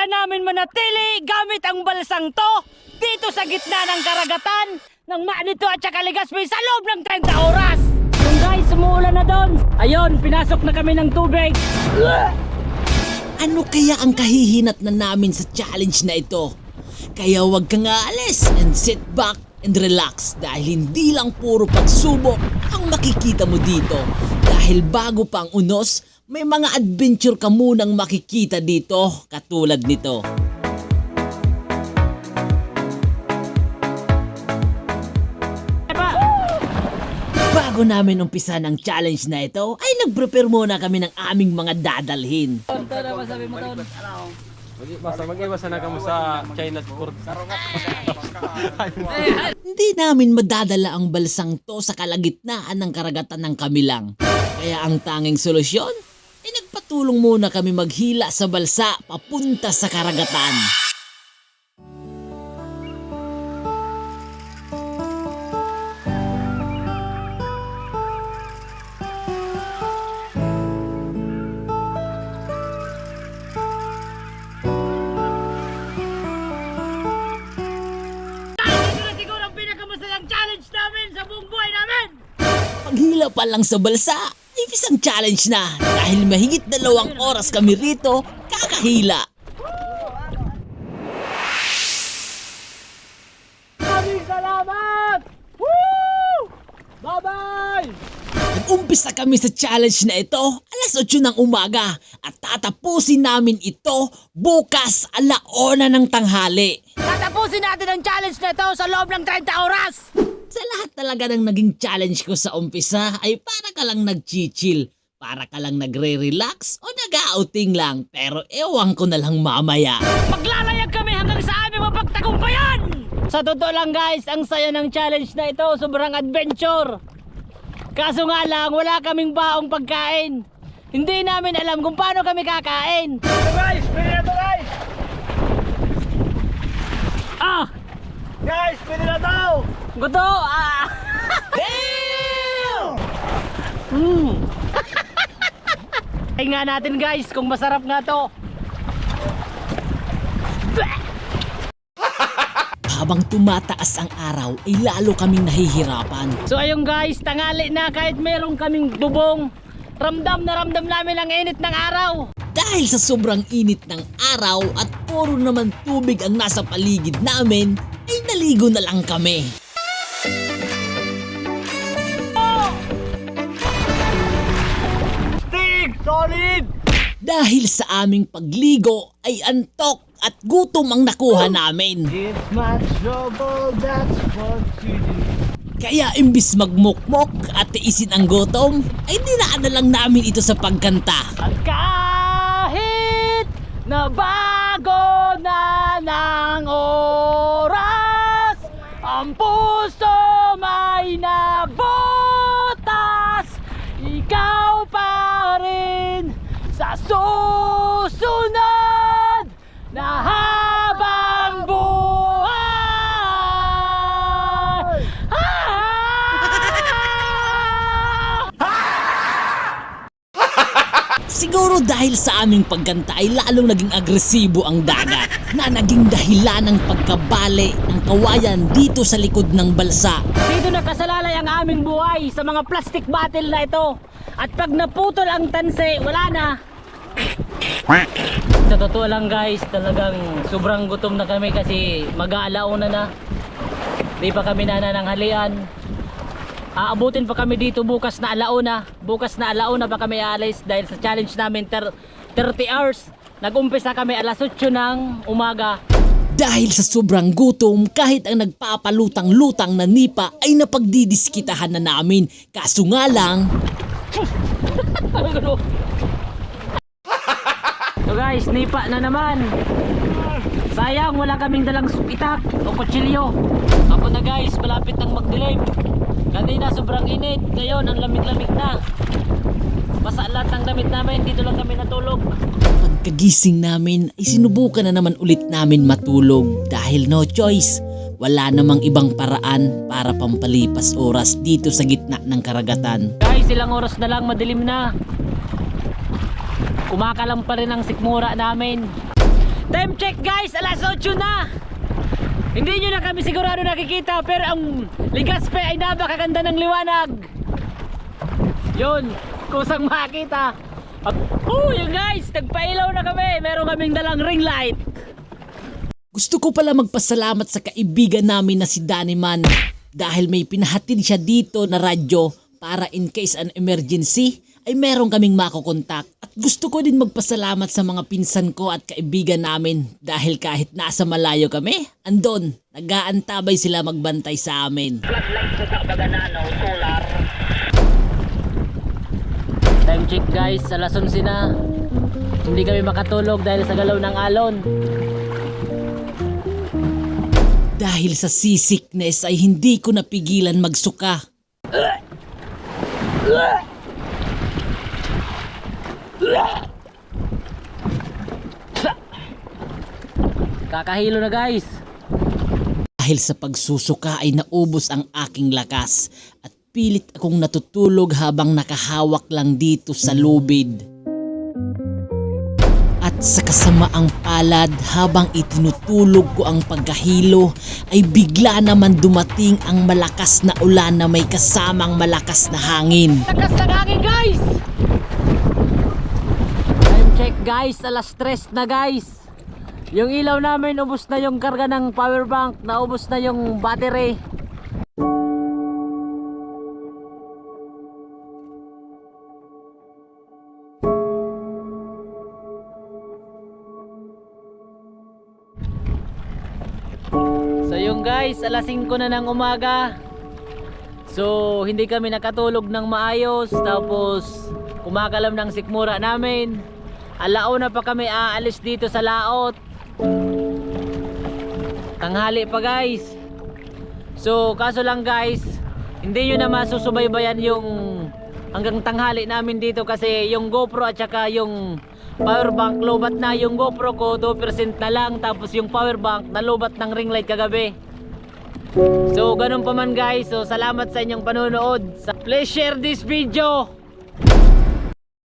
kaya namin manatili gamit ang balsang to dito sa gitna ng karagatan ng Manito at saka Legazpi sa loob ng 30 oras. Yung guys, umuulan na doon. Ayun, pinasok na kami ng tubig. Ano kaya ang kahihinat na namin sa challenge na ito? Kaya huwag kang aalis and sit back and relax dahil hindi lang puro pagsubok ang makikita mo dito. Dahil bago pa ang unos, may mga adventure ka munang makikita dito katulad nito. Bago namin umpisa ng challenge na ito, ay nag-prepare muna kami ng aming mga dadalhin. Mag-iwasa na kamo sa China Sport. Hindi namin madadala ang balsang to sa kalagitnaan ng karagatan ng Kamilang. Kaya ang tanging solusyon ay nagpatulong muna kami maghila sa balsa papunta sa karagatan. Challenge namin sa buong buhay namin! Paghila pa lang sa balsa, ay isang challenge na dahil mahigit 2 oras kami rito kakahila. Maraming salamat! Woo! Bye-bye! Nag-umpisa kami sa challenge na ito alas 8 ng umaga at tatapusin namin ito bukas 1:00 ng tanghali. Tatapusin natin ang challenge na ito sa loob ng 30 oras! Sa lahat talaga ng naging challenge ko sa umpisa ay para ka lang nag-chill, para ka lang nagre-relax o nag-outing lang, pero ewan ko na lang mamaya. Maglalayag kami hanggang sa aming mapagtagumpayan! Sa totoo lang guys, ang saya ng challenge na ito, sobrang adventure. Kaso nga lang, wala kaming baong pagkain. Hindi namin alam kung paano kami kakain. Guys, pwede na to guys! Ah! Guys, pwede na to! Guto! Ah! Ay nga natin guys kung masarap nga to. Habang tumataas ang araw ay lalo kaming nahihirapan. So ayun guys, tangali na kahit meron kaming bubong. Ramdam na ramdam namin ang init ng araw. Dahil sa sobrang init ng araw at puro naman tubig ang nasa paligid namin, ay naligo na lang kami. Solid! Dahil sa aming pagligo ay antok at gutom ang nakuha namin. It's my trouble, that's what you do. Kaya imbis magmukmok at tiisin ang gutom, ay dinaan na lang namin ito sa pagkanta. At kahit na bago na ng oras, ang puso may nabutas, ikaw pa rin sa susunod na habang buhay. Siguro dahil sa aming pagkanta ay lalong naging agresibo ang dagat na naging dahilan ng pagkabali ng kawayan dito sa likod ng balsa. Dito nakasalalay ang aming buhay sa mga plastic bottle na ito. At pag naputol ang tanse, wala na. Sa totoo lang guys, talagang sobrang gutom na kami kasi mag-aalauna na. Di pa kami nanananghalian. Aabutin pa kami dito bukas na alauna. Bukas na alauna pa kami aalis dahil sa challenge namin 30 hours. Nag-umpisa kami alas 8 ng umaga. Dahil sa sobrang gutom, kahit ang nagpapalutang-lutang na nipa ay napagdidiskitahan na namin. Kaso nga lang, So guys, nipa na naman. Sayang wala kaming dalang itak o kutsilyo. Ako na guys, malapit nang magdilim. Kanina sobrang init, ngayon ang lamig-lamig na. Basa lahat ng damit namin, dito lang kami natulog. pagkagising namin ay sinubukan na naman ulit namin matulog dahil no choice. Wala namang ibang paraan para pampalipas oras dito sa gitna ng karagatan. Guys, ilang oras na lang madilim na. Kumakalam pa rin ang sikmura namin. Time check guys, alas 8 na. Hindi nyo na kami sigurado nakikita, pero ang Legazpi ay napakaganda ng liwanag. Yun, kusang makita. Yun guys, nagpailaw na kami. Meron kaming dalang ring light. Gusto ko pala magpasalamat sa kaibigan namin na si Danny Man dahil may pinahatid siya dito na radyo para in case an emergency ay meron kaming makokontak. At gusto ko din magpasalamat sa mga pinsan ko at kaibigan namin dahil kahit nasa malayo kami, andon, nag-aantabay sila magbantay sa amin. Time check guys, alas 11 na. Hindi kami makatulog dahil sa galaw ng alon. Dahil sa seasickness ay hindi ko napigilan magsuka. Kakahilo na guys. Dahil sa pagsusuka ay naubos ang aking lakas at pilit akong natutulog habang nakahawak lang dito sa lubid. At sa kasamaang palad habang itinutulog ko ang pagkahilo ay bigla naman dumating ang malakas na ulan na may kasamang malakas na hangin. Lakas ng hangin guys. Time check guys, alas 3 na guys. Yung ilaw namin ubos na yung karga ng power bank, naubos na yung battery. So yung guys, alas 5 na ng umaga. So hindi kami nakatulog ng maayos, tapos kumakalam ng sikmura namin. Alauna pa kami aalis dito sa laot. Tanghali pa guys. So kaso lang guys, hindi nyo na masusubaybayan yung hanggang tanghali namin dito kasi yung GoPro at saka yung power bank lobat na. Yung GoPro ko 2% na lang, tapos yung power bank nalubat ng ring light kagabi. So ganun pa man guys. So salamat sa inyong panonood. Please share this video.